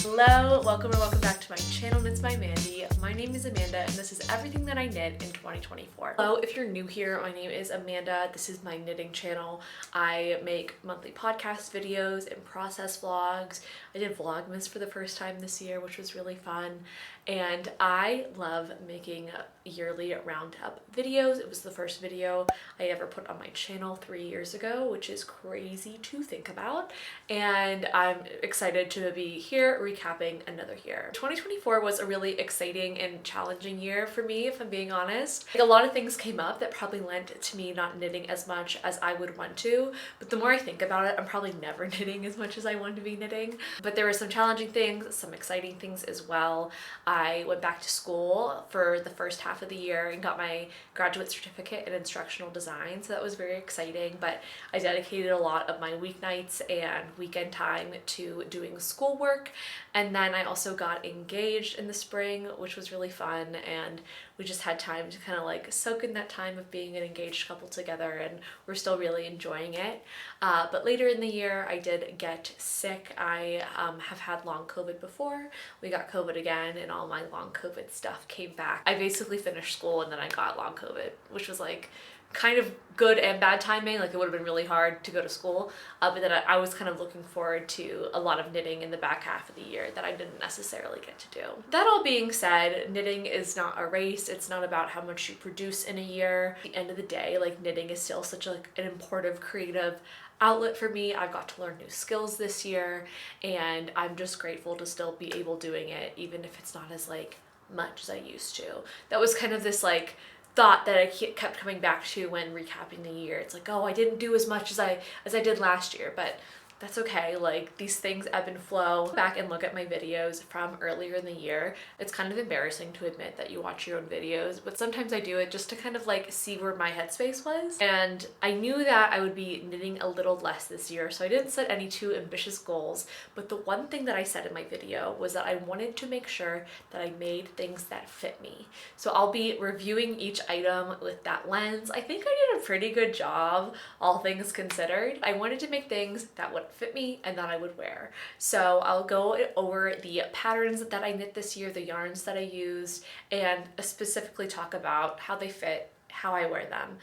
Hello, welcome back to my channel. It's by Mandy. My name is Amanda and this is everything that I knit in 2024. Hello, if you're new here, my name is Amanda. This is my knitting channel. I make monthly podcast videos and process vlogs. I did Vlogmas for the first time this year, which was really fun. And I love making yearly roundup videos. It was the first video I ever put on my channel 3 years ago, which is crazy to think about. And I'm excited to be here recapping another year. 2024 was a really exciting and challenging year for me, if I'm being honest. Like, a lot of things came up that probably lent to me not knitting as much as I would want to, but the more I think about it, I'm probably never knitting as much as I want to be knitting. But there were some challenging things, some exciting things as well. I went back to school for the first half of the year and got my graduate certificate in instructional design, so that was very exciting. But I dedicated a lot of my weeknights and weekend time to doing schoolwork, and then I also got engaged in the spring, which was really fun, and we just had time to kind of like soak in that time of being an engaged couple together, and we're still really enjoying it. But later in the year I did get sick. I have had long COVID before. We got COVID again and all my long COVID stuff came back. I basically finished school and then I got long COVID, which was like kind of good and bad timing. Like, it would have been really hard to go to school, but then I was kind of looking forward to a lot of knitting in the back half of the year that I didn't necessarily get to do. That all being said, knitting is not a race. It's not about how much you produce in a year. At the end of the day, like, knitting is still such an important creative outlet for me. I've got to learn new skills this year, and I'm just grateful to still be able doing it, even if it's not as like much as I used to. That was kind of this like thought that I kept coming back to when recapping the year. It's like, oh, I didn't do as much as I did last year, but that's okay. Like, these things ebb and flow. Go back and look at my videos from earlier in the year. It's kind of embarrassing to admit that you watch your own videos, but sometimes I do it just to kind of like see where my headspace was. And I knew that I would be knitting a little less this year, so I didn't set any too ambitious goals. But the one thing that I said in my video was that I wanted to make sure that I made things that fit me. So I'll be reviewing each item with that lens. I think I did a pretty good job, all things considered. I wanted to make things that would fit me and that I would wear. So I'll go over the patterns that I knit this year, the yarns that I used, and specifically talk about how they fit, how I wear them,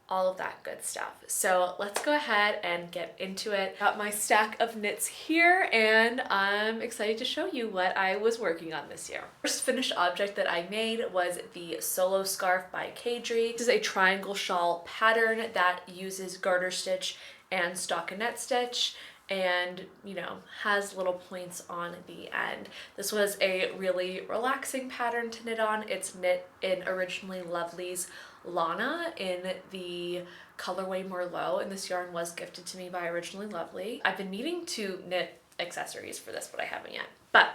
all of that good stuff. So let's go ahead and get into it. Got my stack of knits here, and I'm excited to show you what I was working on this year. First finished object that I made was the solo scarf by caidree. This is a triangle shawl pattern that uses garter stitch and stockinette stitch, and, you know, has little points on the end. This was a really relaxing pattern to knit on. It's knit in Originally Lovely's Lana in the colorway Merlot, and this yarn was gifted to me by Originally Lovely. I've been meaning to knit accessories for this, but I haven't yet. But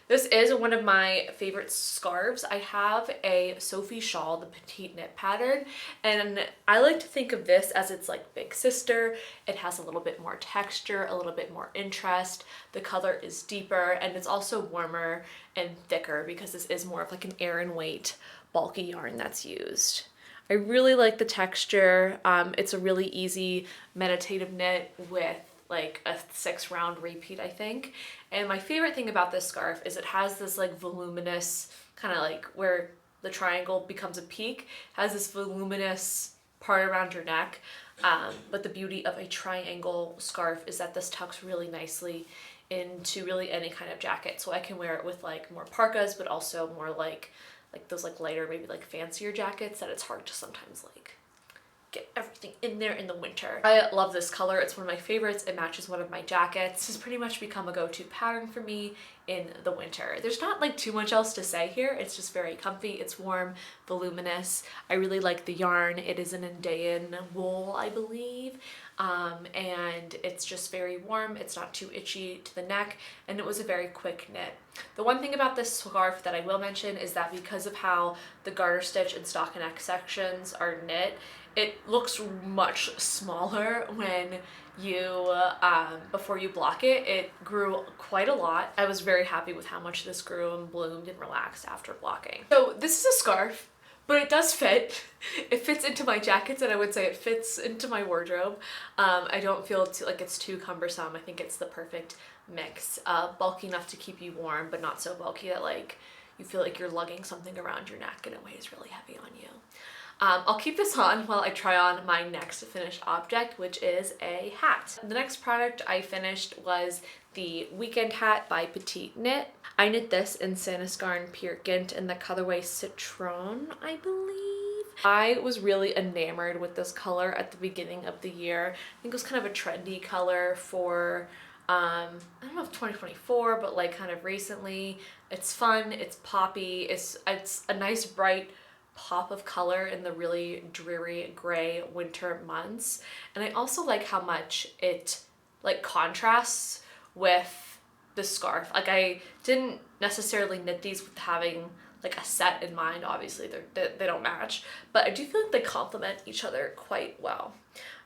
this is one of my favorite scarves. I have a Sophie shawl, the petite knit pattern, and I like to think of this as its like big sister. It has a little bit more texture, a little bit more interest. The color is deeper, and it's also warmer and thicker because this is more of like an Aran weight bulky yarn that's used. I really like the texture. It's a really easy meditative knit with like a 6-round repeat, I think. And my favorite thing about this scarf is it has this like voluminous, kind of like where the triangle becomes a peak, has this voluminous part around your neck. But the beauty of a triangle scarf is that this tucks really nicely into really any kind of jacket. So I can wear it with like more parkas, but also more like those like lighter, maybe like fancier jackets that it's hard to sometimes like get everything in there in the winter. I love this color. It's one of my favorites. It matches one of my jackets. This has pretty much become a go-to pattern for me in the winter. There's not like too much else to say here. It's just very comfy. It's warm, voluminous. I really like the yarn. It is an Indian wool, I believe. And it's just very warm. It's not too itchy to the neck, and it was a very quick knit. The one thing about this scarf that I will mention is that because of how the garter stitch and stockinette sections are knit, it looks much smaller when you, before you block it. It grew quite a lot. I was very happy with how much this grew and bloomed and relaxed after blocking. So this is a scarf but it does fit. It fits into my jackets, and I would say it fits into my wardrobe. I don't feel like it's too cumbersome. I think it's the perfect mix. Bulky enough to keep you warm, but not so bulky that like you feel like you're lugging something around your neck and it weighs really heavy on you. I'll keep this on while I try on my next finished object, which is a hat. The next product I finished was the weekend hat by Petite Knit. I knit this in sandesgarn pure gynt in the colorway Citron, I believe. I was really enamored with this color at the beginning of the year. I think it was kind of a trendy color for I don't know if 2024, but like kind of recently. It's fun, it's poppy, it's a nice bright pop of color in the really dreary gray winter months. And I also like how much it like contrasts with the scarf. Like I didn't necessarily knit these with having like a set in mind. Obviously they don't match, but I do feel like they complement each other quite well.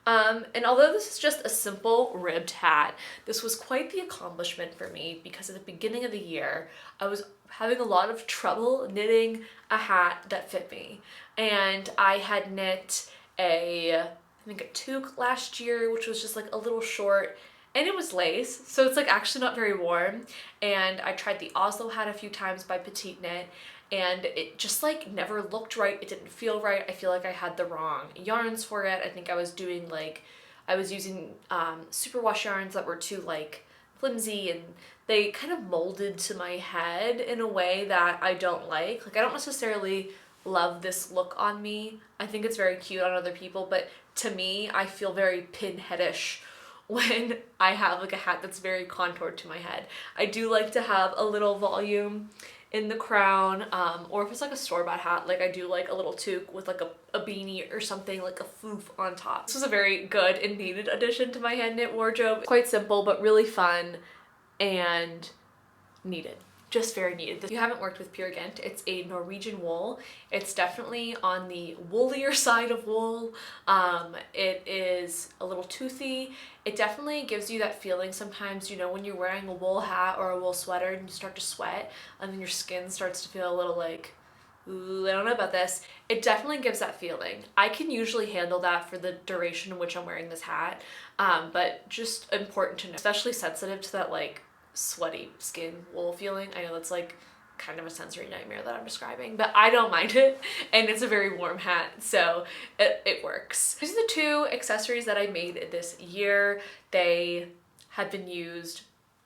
And although this is just a simple ribbed hat, this was quite the accomplishment for me because at the beginning of the year, I was having a lot of trouble knitting a hat that fit me. And I had knit I think a toque last year, which was just like a little short, and it was lace, so it's like actually not very warm. And I tried the Oslo hat a few times by Petite Knit, and it just like never looked right. It didn't feel right. I feel like I had the wrong yarns for it. I think I was doing like, I was using superwash yarns that were too like flimsy, and they kind of molded to my head in a way that I don't like. Like I don't necessarily love this look on me. I think it's very cute on other people, but to me, I feel very pinheadish when I have like a hat that's very contoured to my head. I do like to have a little volume in the crown, or if it's like a store-bought hat, like I do like a little toque with like a beanie or something, like a foof on top. This was a very good and needed addition to my hand knit wardrobe. Quite simple, but really fun and needed. Just very needed. If you haven't worked with pure gynt, it's a Norwegian wool. It's definitely on the woolier side of wool. It is a little toothy. It definitely gives you that feeling sometimes, you know, when you're wearing a wool hat or a wool sweater and you start to sweat and then your skin starts to feel a little like, ooh, I don't know about this. It definitely gives that feeling. I can usually handle that for the duration in which I'm wearing this hat, but just important to know, especially sensitive to that like sweaty skin wool feeling. I know that's like kind of a sensory nightmare that I'm describing, but I don't mind it, and it's a very warm hat, so it works. These are the two accessories that I made this year. They have been used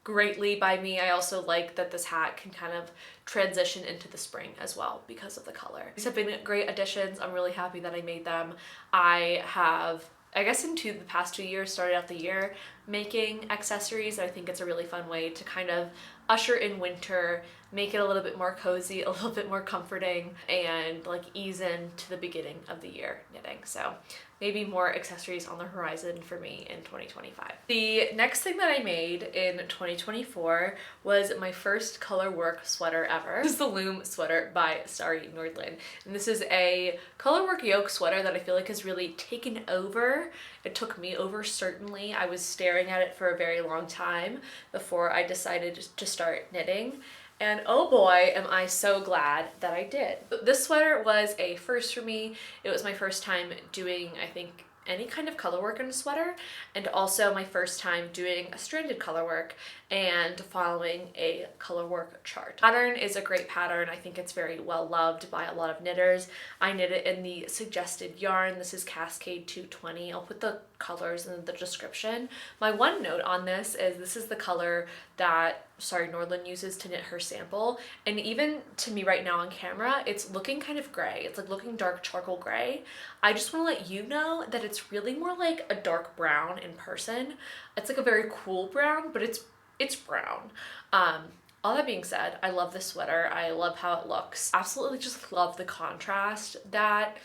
greatly by me. I also like that this hat can kind of transition into the spring as well because of the color. These have been great additions. I'm really happy that I made them. I have, I guess the past 2 years, started out the year making accessories. I think it's a really fun way to kind of usher in winter, make it a little bit more cozy, a little bit more comforting, and like ease into the beginning of the year knitting. So maybe more accessories on the horizon for me in 2025. The next thing that I made in 2024 was my first color work sweater ever. This is the loom sweater by Sari Nordlund. And this is a color work yoke sweater that I feel like has really taken over. It took me over, certainly. I was staring at it for a very long time before I decided to start knitting. And oh boy, am I so glad that I did. This sweater was a first for me. It was my first time doing, I think, any kind of color work in a sweater, and also my first time doing a stranded color work and following a color work chart. Pattern is a great pattern. I think it's very well loved by a lot of knitters. I knit it in the suggested yarn. This is Cascade 220. I'll put the colors in the description. My one note on this is the color that Sari Nordlund uses to knit her sample, and even to me right now on camera, it's looking kind of gray. It's like looking dark charcoal gray. I just want to let you know that it's really more like a dark brown in person. It's like a very cool brown, but it's brown. All that being said, I love this sweater. I love how it looks. Absolutely just love the contrast that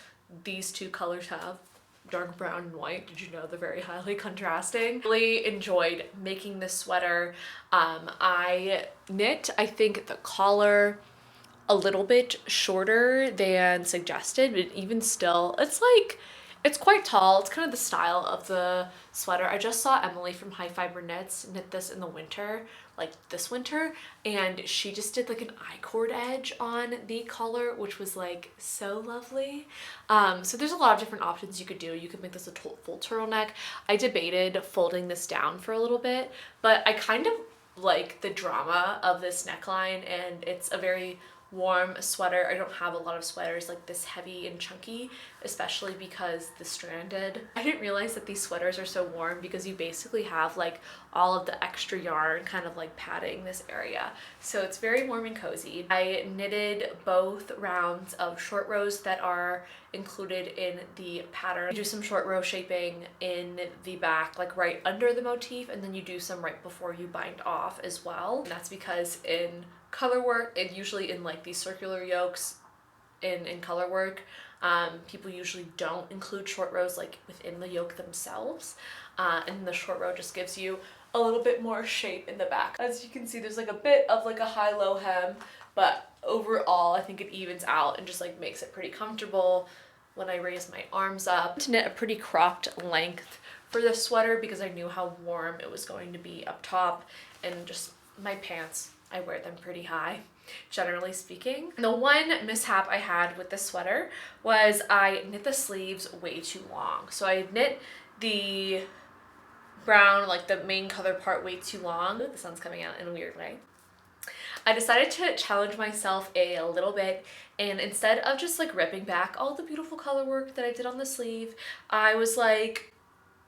these two colors have. Dark brown and white. Did you know they're very highly contrasting? Really enjoyed making this sweater. I knit, I think, the collar a little bit shorter than suggested, but even still, it's like, It's quite tall. It's kind of the style of the sweater. I just saw Emily from High Fiber Knits knit this in the winter, like this winter, and she just did like an I-cord edge on the collar, which was like so lovely. So there's a lot of different options you could do. You could make this a full turtleneck. I debated folding this down for a little bit, but I kind of like the drama of this neckline, and it's a very warm sweater. I don't have a lot of sweaters like this heavy and chunky, especially because the stranded. I didn't realize that these sweaters are so warm because you basically have like all of the extra yarn kind of like padding this area. So it's very warm and cozy. I knitted both rounds of short rows that are included in the pattern. You do some short row shaping in the back, like right under the motif, and then you do some right before you bind off as well. And that's because in color work, and usually in like these circular yokes in color work, people usually don't include short rows like within the yoke themselves, and the short row just gives you a little bit more shape in the back. As you can see, there's like a bit of like a high-low hem, but overall I think it evens out and just like makes it pretty comfortable when I raise my arms up. To knit a pretty cropped length for this sweater because I knew how warm it was going to be up top, and just my pants, I wear them pretty high, generally speaking. The one mishap I had with this sweater was I knit the sleeves way too long. So I knit the brown, like the main color part, way too long. The sun's coming out in a weird way. I decided to challenge myself a little bit, and instead of just like ripping back all the beautiful color work that I did on the sleeve, I was like,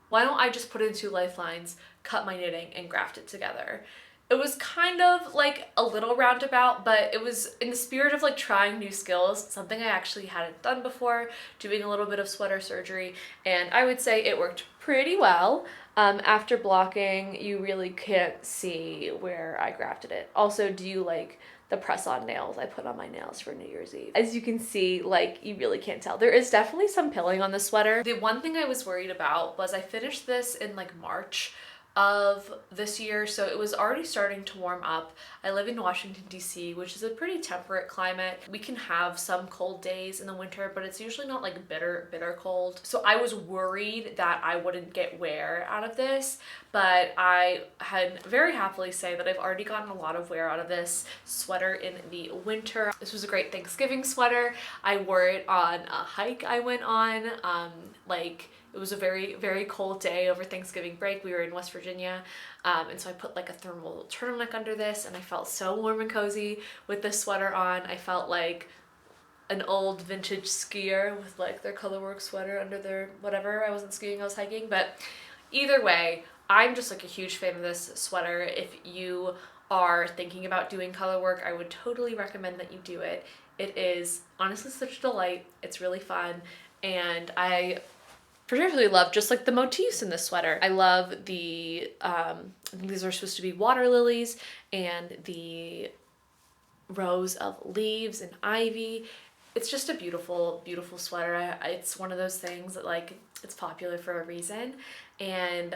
why don't I just put in 2 lifelines, cut my knitting, and graft it together? It was kind of like a little roundabout, but it was in the spirit of like trying new skills, something I actually hadn't done before, doing a little bit of sweater surgery, and I would say it worked pretty well. After blocking, you really can't see where I grafted it. Also, do you like the press-on nails I put on my nails for New Year's Eve? As you can see, like, you really can't tell. There is definitely some pilling on the sweater. The one thing I was worried about was I finished this in like March of this year, so it was already starting to warm up. I live in Washington, D.C., which is a pretty temperate climate. We can have some cold days in the winter, but it's usually not like bitter cold. So I was worried that I wouldn't get wear out of this, but I had very happily say that I've already gotten a lot of wear out of this sweater in the winter. This was a great Thanksgiving sweater. I wore it on a hike I went on, it was a very cold day over Thanksgiving break. We were in West Virginia, and so I put like a thermal turtleneck under this, and I felt so warm and cozy with this sweater on. I felt like an old vintage skier with like their colorwork sweater under their whatever. I wasn't skiing, I was hiking, but either way, I'm just like a huge fan of this sweater. If you are thinking about doing color work, I would totally recommend that you do it. It is honestly such a delight. It's really fun, and I particularly love just like the motifs in this sweater. I love the, I think these are supposed to be water lilies, and the rows of leaves and ivy. It's just a beautiful, beautiful sweater. It's one of those things that like, it's popular for a reason. And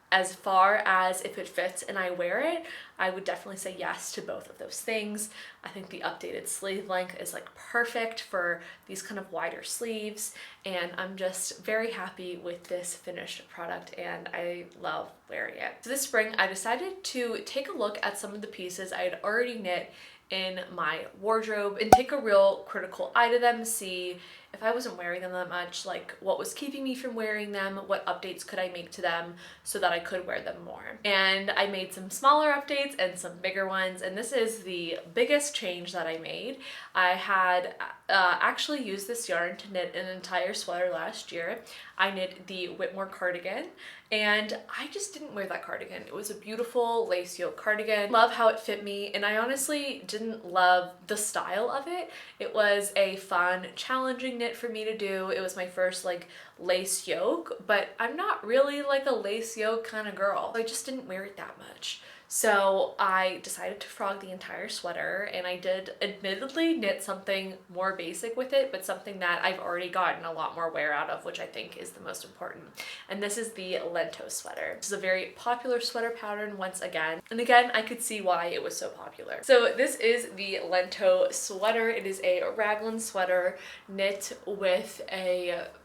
as far as if it fits and I wear it, I would definitely say yes to both of those things. I think the updated sleeve length is like perfect for these kind of wider sleeves, and I'm just very happy with this finished product, and I love wearing it. So this spring, I decided to take a look at some of the pieces I had already knit in my wardrobe and take a real critical eye to them, see if I wasn't wearing them that much, like what was keeping me from wearing them, what updates could I make to them so that I could wear them more. And I made some smaller updates and some bigger ones, and this is the biggest change that I made. I had actually used this yarn to knit an entire sweater last year. I knit the Whitmore cardigan, and I just didn't wear that cardigan. It was a beautiful lace yoke cardigan. Love how it fit me, and I honestly didn't love the style of it. It was a fun, challenging knit for me to do. It was my first like lace yoke, but I'm not really like a lace yoke kind of girl. I just didn't wear it that much. So I decided to frog the entire sweater, and I did admittedly knit something more basic with it, but something that I've already gotten a lot more wear out of, which I think is the most important. And this is the lento sweater. This is a very popular sweater pattern once again. And again, I could see why it was so popular. So this is the lento sweater. It is a raglan sweater knit with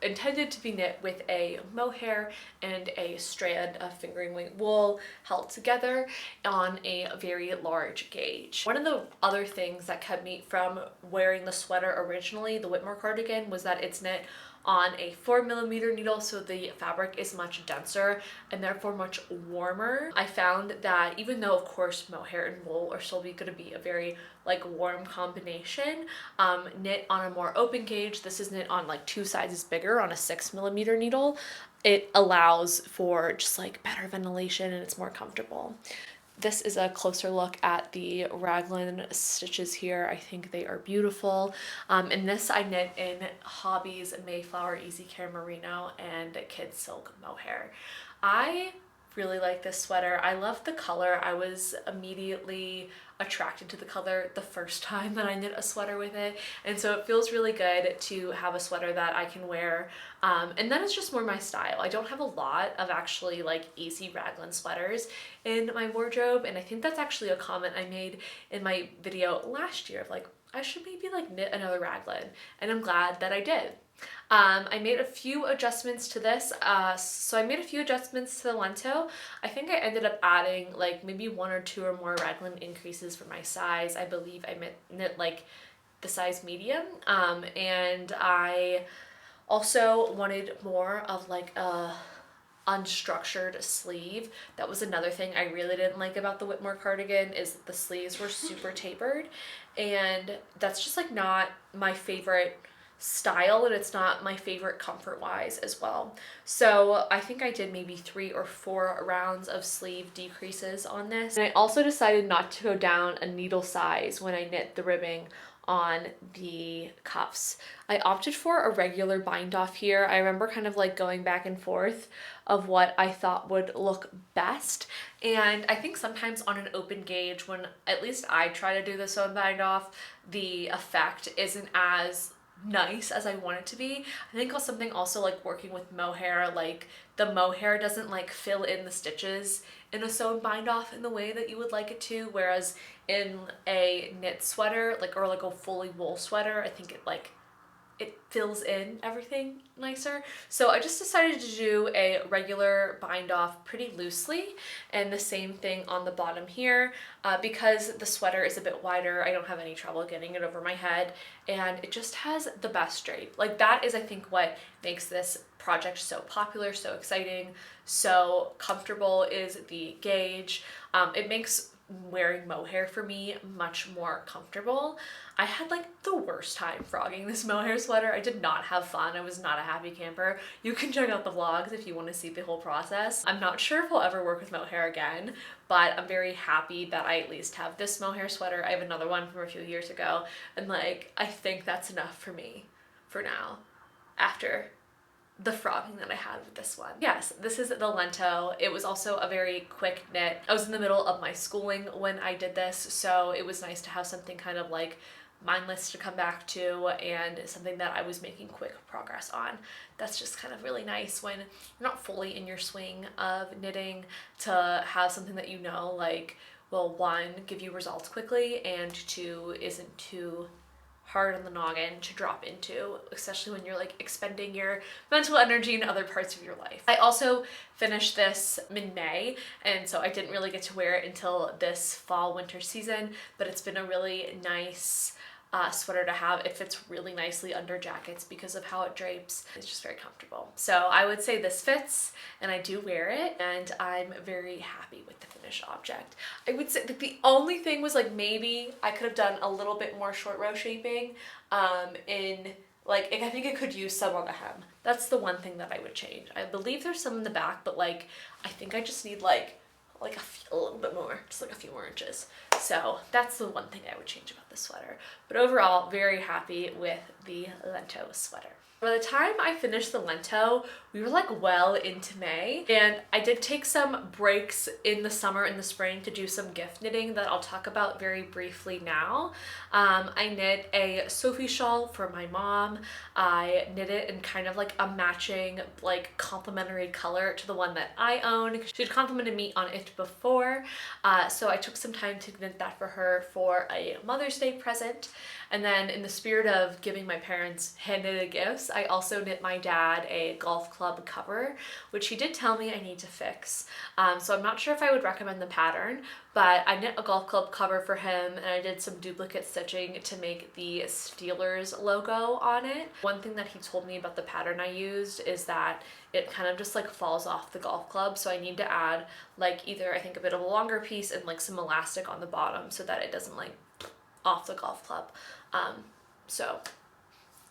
intended to to be knit with a mohair and a strand of fingering weight wool held together on a very large gauge. One of the other things that kept me from wearing the sweater originally, the Whitmore cardigan, was that it's knit on a 4mm needle, so the fabric is much denser and therefore much warmer. I found that even though of course mohair and wool are still going to be a very like warm combination, knit on a more open gauge, this is knit on like 2 sizes bigger on a 6mm needle, it allows for just like better ventilation and it's more comfortable. This is a closer look at the raglan stitches here. I think they are beautiful. And this I knit in Hobbi's Mayflower Easy Care Merino and Kid Silk Mohair. I really like this sweater. I love the color. I was immediately attracted to the color the first time that I knit a sweater with it, and so it feels really good to have a sweater that I can wear, and then it's just more my style. I don't have a lot of actually like easy raglan sweaters in my wardrobe, and I think that's actually a comment I made in my video last year of like I should maybe like knit another raglan, and I'm glad that I did. I made a few adjustments to this. So I made a few adjustments to the lento. I think I ended up adding like maybe 1 or 2 or more raglan increases for my size. I believe I knit like the size medium. And I also wanted more of like a unstructured sleeve. That was another thing I really didn't like about the Whitmore cardigan, is that the sleeves were super tapered, and that's just like not my favorite style, and it's not my favorite comfort wise as well. So I think I did maybe 3 or 4 rounds of sleeve decreases on this. And I also decided not to go down a needle size when I knit the ribbing on the cuffs. I opted for a regular bind off here. I remember kind of like going back and forth of what I thought would look best, and I think sometimes on an open gauge, when at least I try to do the sewn bind off, the effect isn't as nice as I want it to be. I think something also like working with mohair, like the mohair doesn't like fill in the stitches in a sewn bind off in the way that you would like it to, whereas in a knit sweater like or like a fully wool sweater, I think it fills in everything nicer. So I just decided to do a regular bind off pretty loosely, and the same thing on the bottom here. Because the sweater is a bit wider, I don't have any trouble getting it over my head, and it just has the best drape. Like that is I think what makes this project so popular, so exciting, so comfortable is the gauge. It makes wearing mohair for me much more comfortable. I had like the worst time frogging this mohair sweater. I did not have fun. I was not a happy camper. You can check out the vlogs if you want to see the whole process. I'm not sure if we'll ever work with mohair again, but I'm very happy that I at least have this mohair sweater. I have another one from a few years ago, and like I think that's enough for me for now after the frogging that I had with this one. Yes, this is the lento. It was also a very quick knit. I was in the middle of my schooling when I did this, so it was nice to have something kind of like mindless to come back to and something that I was making quick progress on. That's just kind of really nice when you're not fully in your swing of knitting, to have something that you know like will, 1, give you results quickly, and 2, isn't too hard on the noggin to drop into, especially when you're like expending your mental energy in other parts of your life. I also finished this in May, and so I didn't really get to wear it until this fall winter season, but it's been a really nice sweater to have. It fits really nicely under jackets because of how it drapes. It's just very comfortable. So I would say this fits, and I do wear it, and I'm very happy with the finished object. I would say that the only thing was like maybe I could have done a little bit more short row shaping in like, I think it could use some on the hem. That's the one thing that I would change. I believe there's some in the back, but like I think I just need like a little bit more, just like a few more inches. So that's the one thing I would change about this sweater. But overall, very happy with the lento sweater. By the time I finished the lento, We were like well into May, and I did take some breaks in the summer and the spring to do some gift knitting that I'll talk about very briefly now. I knit a Sophie shawl for my mom. I knit it in kind of like a matching, like complementary color to the one that I own. She'd complimented me on it before, so I took some time to knit that for her for a Mother's Day present. And then in the spirit of giving my parents hand-knitted gifts, I also knit my dad a golf club cover, which he did tell me I need to fix. So I'm not sure if I would recommend the pattern, but I knit a golf club cover for him, and I did some duplicate stitching to make the Steelers logo on it. One thing that he told me about the pattern I used is that it kind of just like falls off the golf club, so I need to add like either I think a bit of a longer piece and like some elastic on the bottom so that it doesn't like off the golf club. So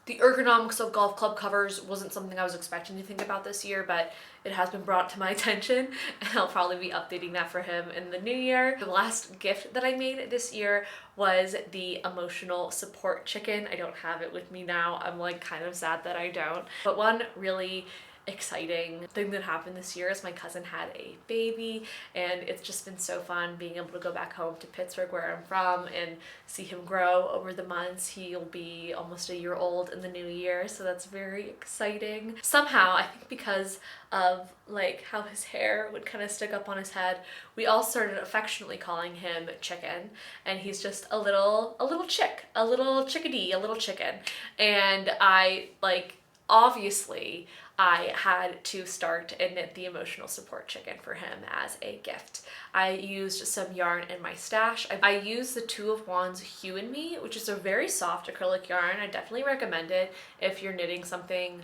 the ergonomics of golf club covers wasn't something I was expecting to think about this year, but it has been brought to my attention, and I'll probably be updating that for him in the new year. The last gift that I made this year was the emotional support chicken. I don't have it with me now. I'm like kind of sad that I don't. But one really exciting thing that happened this year is my cousin had a baby, and it's just been so fun being able to go back home to Pittsburgh, where I'm from, and see him grow over the months. He'll be almost a year old in the new year, so that's very exciting. Somehow, I think because of like how his hair would kind of stick up on his head, we all started affectionately calling him Chicken, and he's just a little chick, a little chickadee, a little chicken. And I like, obviously I had to start and knit the emotional support chicken for him as a gift. I used some yarn in my stash. I used the Two of Wands Hue and Me, which is a very soft acrylic yarn. I definitely recommend it if you're knitting something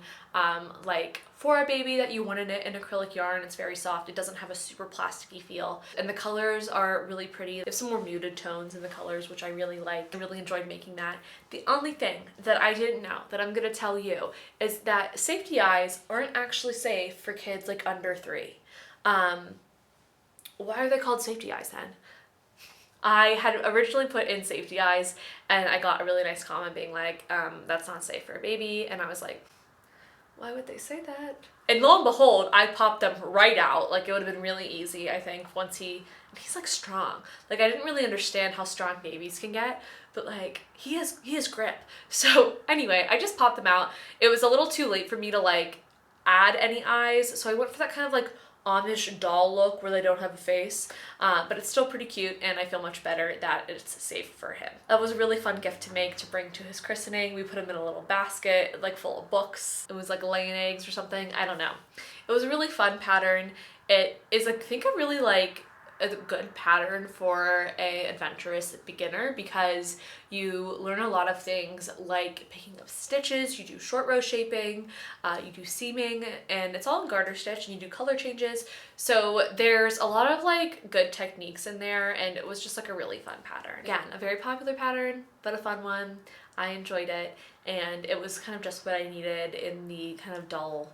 like for a baby that you want to knit in acrylic yarn. It's very soft. It doesn't have a super plasticky feel, and the colors are really pretty. There's some more muted tones in the colors, which I really like. I really enjoyed making that. The only thing that I didn't know that I'm gonna tell you is that safety eyes aren't actually safe for kids like under 3. Why are they called safety eyes then? I had originally put in safety eyes, and I got a really nice comment being like, that's not safe for a baby, and I was like, why would they say that? And lo and behold, I popped them right out. Like, it would have been really easy, I think, once he's like strong. Like, I didn't really understand how strong babies can get, but like he has grip. So anyway, I just popped them out. It was a little too late for me to like add any eyes, so I went for that kind of like Amish doll look where they don't have a face, but it's still pretty cute, and I feel much better that it's safe for him. That was a really fun gift to make to bring to his christening. We put him in a little basket like full of books. It was like laying eggs or something, I don't know. It was a really fun pattern. It is, I think, a really like a good pattern for a adventurous beginner, because you learn a lot of things like picking up stitches, you do short row shaping, you do seaming, and it's all in garter stitch, and you do color changes. So there's a lot of like good techniques in there, and it was just like a really fun pattern. Again, a very popular pattern, but a fun one. I enjoyed it, and it was kind of just what I needed in the kind of dull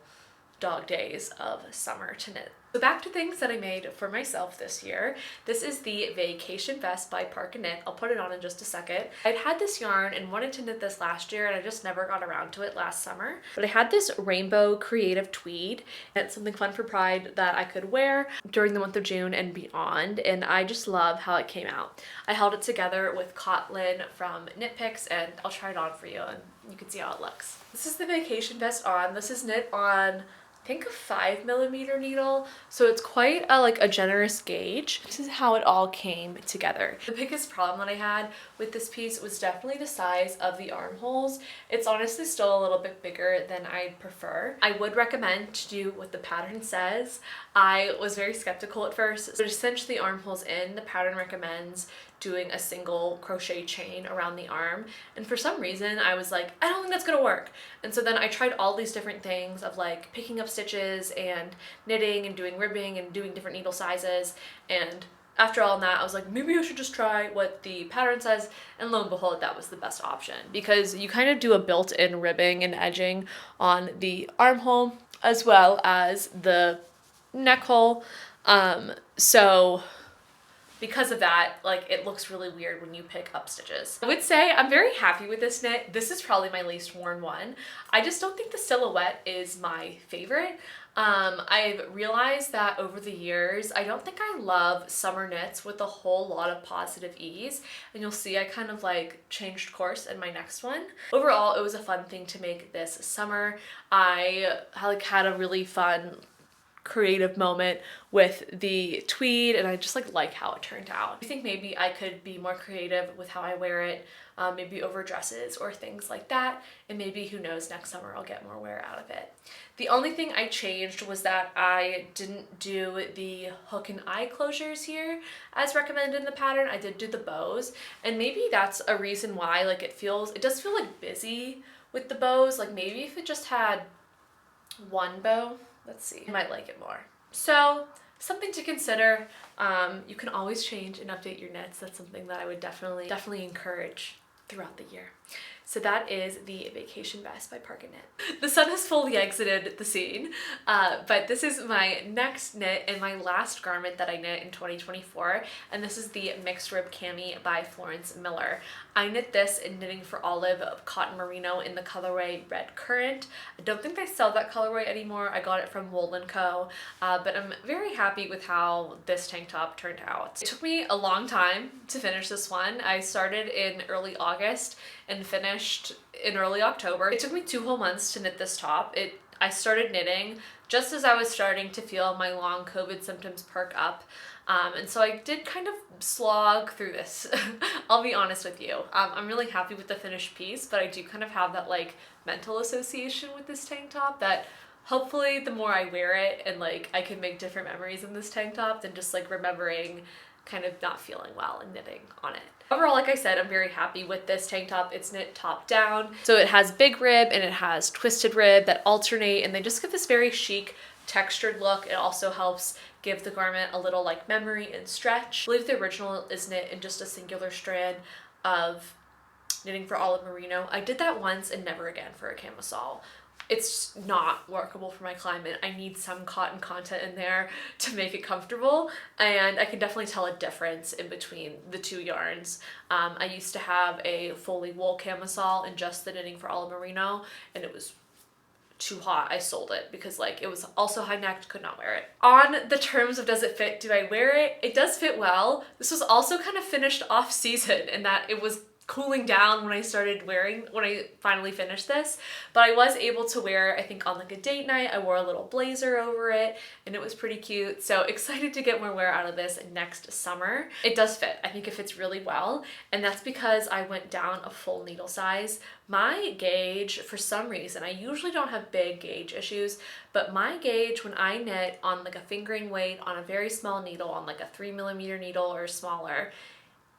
dog days of summer to knit. So back to things that I made for myself this year. This is the Vacation Vest by Park & Knit. I'll put it on in just a second. I'd had this yarn and wanted to knit this last year, and I just never got around to it last summer. But I had this rainbow creative tweed, and it's something fun for Pride that I could wear during the month of June and beyond, and I just love how it came out. I held it together with Cotton from Knit Picks, and I'll try it on for you and you can see how it looks. This is the Vacation Vest on. This is knit on, I think, a 5mm needle, so it's quite a generous gauge. This is how it all came together. The biggest problem that I had with this piece was definitely the size of the armholes. It's honestly still a little bit bigger than I'd prefer. I would recommend to do what the pattern says. I was very skeptical at first, so to cinch the armholes in, the pattern recommends doing a single crochet chain around the arm, and for some reason I was like, I don't think that's gonna work. And so then I tried all these different things of like picking up stitches and knitting and doing ribbing and doing different needle sizes, and after all that I was like, maybe I should just try what the pattern says, and lo and behold, that was the best option, because you kind of do a built-in ribbing and edging on the armhole as well as the neck hole. So because of that, like it looks really weird when you pick up stitches. I would say I'm very happy with this knit. This is probably my least worn one. I just don't think the silhouette is my favorite. I've realized that over the years, I don't think I love summer knits with a whole lot of positive ease, and you'll see I kind of like changed course in my next one. Overall, it was a fun thing to make this summer. I like had a really fun creative moment with the tweed, and I just like how it turned out. I think maybe I could be more creative with how I wear it, maybe over dresses or things like that, and maybe who knows, next summer I'll get more wear out of it. The only thing I changed was that I didn't do the hook and eye closures here as recommended in the pattern. I did do the bows, and maybe that's a reason why like it does feel like busy with the bows. Like maybe if it just had one bow, let's see, I might like it more. So something to consider. You can always change and update your knits. That's something that I would definitely encourage throughout the year. So that is the Vacation Vest by Park & Knit. The sun has fully exited the scene, but this is my next knit and my last garment that I knit in 2024, and this is the Mixed Rib Cami by Florence Miller. I knit this in Knitting for Olive cotton merino in the colorway Red Currant. I don't think they sell that colorway anymore. I got it from Wool & Co, but I'm very happy with how this tank top turned out. It took me a long time to finish this one. I started in early August and finished in early October. It took me 2 whole months to knit this top. I started knitting just as I was starting to feel my long COVID symptoms perk up. And so I did kind of slog through this. I'll be honest with you. I'm really happy with the finished piece, but I do kind of have that like mental association with this tank top that hopefully the more I wear it and like I can make different memories in this tank top than just like remembering kind of not feeling well and knitting on it. Overall, like I said, I'm very happy with this tank top. It's knit top down. So it has big rib and it has twisted rib that alternate, and they just give this very chic textured look. It also helps give the garment a little like memory and stretch. I believe the original is knit in just a singular strand of Knitting for Olive merino. I did that once and never again for a camisole. It's not workable for my climate. I need some cotton content in there to make it comfortable, and I can definitely tell a difference in between the two yarns. I used to have a fully wool camisole in just the Knitting for Olive merino, and it was too hot. I sold it because like it was also high necked, could not wear it. On the terms of does it fit, do I wear it? It does fit well. This was also kind of finished off season in that it was cooling down when I finally finished this, but I was able to wear it, I think on like a date night. I wore a little blazer over it and it was pretty cute. So excited to get more wear out of this next summer. It does fit. I think it fits really well, and that's because I went down a full needle size. My gauge, for some reason, I usually don't have big gauge issues, but my gauge when I knit on like a fingering weight on a very small needle, on like a 3mm needle or smaller,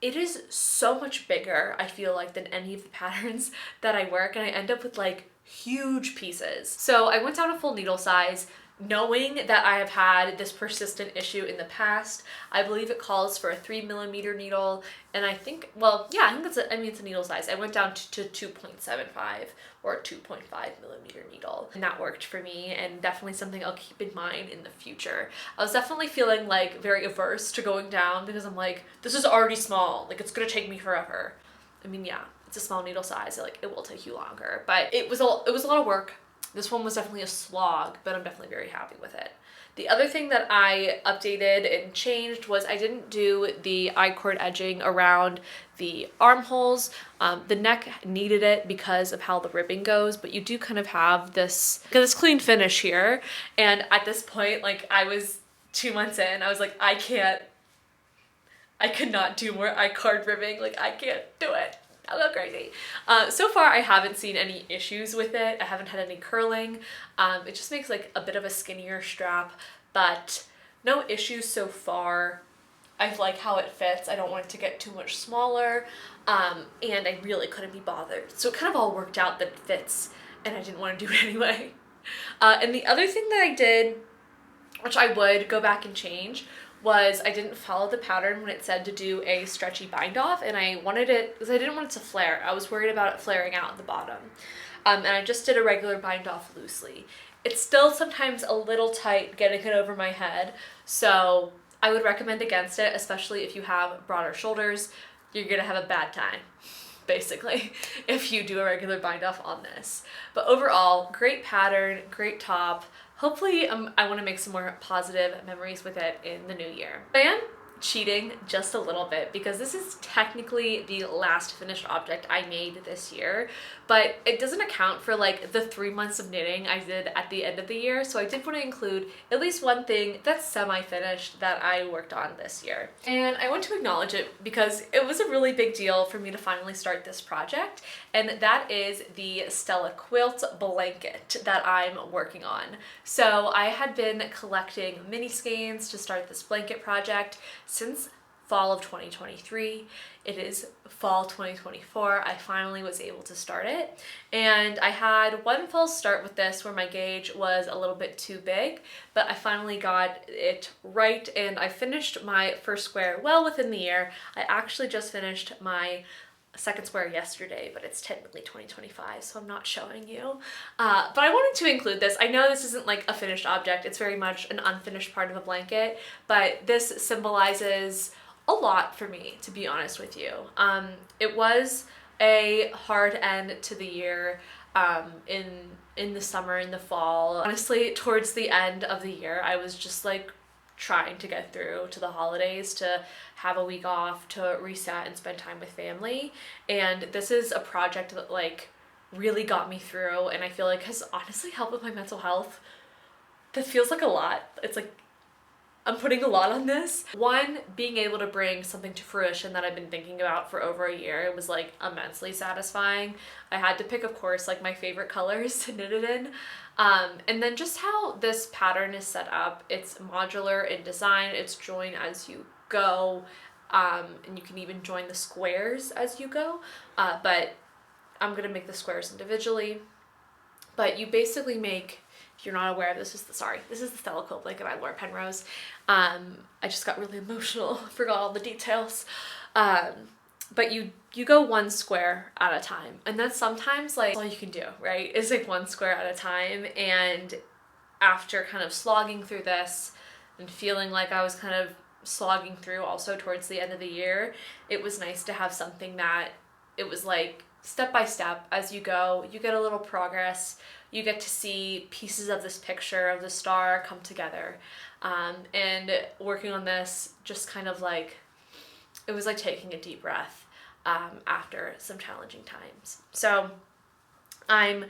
it is so much bigger, I feel like, than any of the patterns that I work, and I end up with like huge pieces. So I went down a full needle size, knowing that I have had this persistent issue in the past. I believe it calls for a 3mm needle, and I think, well, yeah, I think that's it's a needle size. I went down to 2.75 or a 2.5mm needle, and that worked for me, and definitely something I'll keep in mind in the future. I was definitely feeling like very averse to going down because I'm like, this is already small, like it's gonna take me forever. I mean, yeah, it's a small needle size, like it will take you longer, but it was a lot of work. This one was definitely a slog, but I'm definitely very happy with it. The other thing that I updated and changed was I didn't do the I-cord edging around the armholes. The neck needed it because of how the ribbing goes, but you do kind of have this clean finish here. And at this point, like I was 2 months in, I was like, I could not do more I-cord ribbing. Like I can't do it. I'll go crazy. So far I haven't seen any issues with it. I haven't had any curling. It just makes like a bit of a skinnier strap, but no issues so far. I like how it fits. I don't want it to get too much smaller, and I really couldn't be bothered. So it kind of all worked out that it fits, and I didn't want to do it anyway. And the other thing that I did, which I would go back and change, was I didn't follow the pattern when it said to do a stretchy bind off, and I wanted it because I didn't want it to flare. I was worried about it flaring out at the bottom. And I just did a regular bind off loosely. It's still sometimes a little tight getting it over my head, so I would recommend against it, especially if you have broader shoulders. You're gonna have a bad time, basically, if you do a regular bind off on this. But overall, great pattern, great top. Hopefully I want to make some more positive memories with it in the new year. I am cheating just a little bit because this is technically the last finished object I made this year, but it doesn't account for like the 3 months of knitting I did at the end of the year. So I did want to include at least one thing that's semi-finished that I worked on this year. And I want to acknowledge it because it was a really big deal for me to finally start this project, and that is the Stella quilt blanket that I'm working on. So I had been collecting mini skeins to start this blanket project since fall of 2023. It is fall 2024. I finally was able to start it, and I had one false start with this where my gauge was a little bit too big, but I finally got it right and I finished my first square well within the year. I actually just finished my second square yesterday, but it's technically 2025, so I'm not showing you. But I wanted to include this. I know this isn't like a finished object, it's very much an unfinished part of a blanket, but this symbolizes a lot for me, to be honest with you. It was a hard end to the year in the summer, in the fall. Honestly, towards the end of the year, I was just like trying to get through to the holidays, to have a week off, to reset and spend time with family. And this is a project that like really got me through, and I feel like has honestly helped with my mental health. That feels like a lot. It's like I'm putting a lot on this. One, being able to bring something to fruition that I've been thinking about for over a year, it was like immensely satisfying. I had to pick, of course, like my favorite colors to knit it in. And then just how this pattern is set up. It's modular in design, it's join as you go, and you can even join the squares as you go, but I'm gonna make the squares individually. But you basically make, if you're not aware of this, this is the Stella quilt blanket by Penrose. I just got really emotional, forgot all the details. But you go one square at a time, and then sometimes like all you can do, right, is like one square at a time. And after kind of slogging through this and feeling like I was kind of slogging through also towards the end of the year, it was nice to have something that it was like step by step as you go. You get a little progress, you get to see pieces of this picture of the star come together. And working on this just kind of like, it was like taking a deep breath after some challenging times. So I'm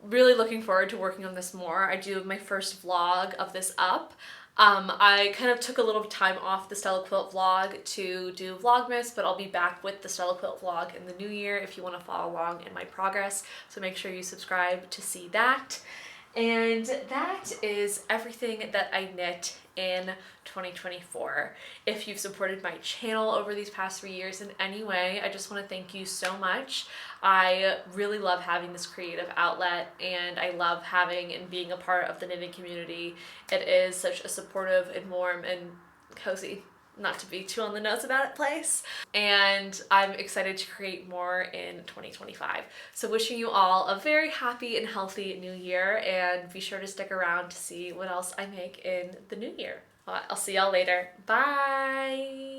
really looking forward to working on this more. I do my first vlog of this up. I kind of took a little time off the Stella Quilt vlog to do Vlogmas, but I'll be back with the Stella Quilt vlog in the new year if you want to follow along in my progress. So make sure you subscribe to see that. And that is everything that I knit in 2024. If you've supported my channel over these past 3 years in any way, I just want to thank you so much. I really love having this creative outlet, and I love having and being a part of the knitting community. It is such a supportive and warm and cozy, not to be too on the nose about it, place. And I'm excited to create more in 2025. So wishing you all a very happy and healthy new year, and be sure to stick around to see what else I make in the new year. I'll see y'all later. Bye!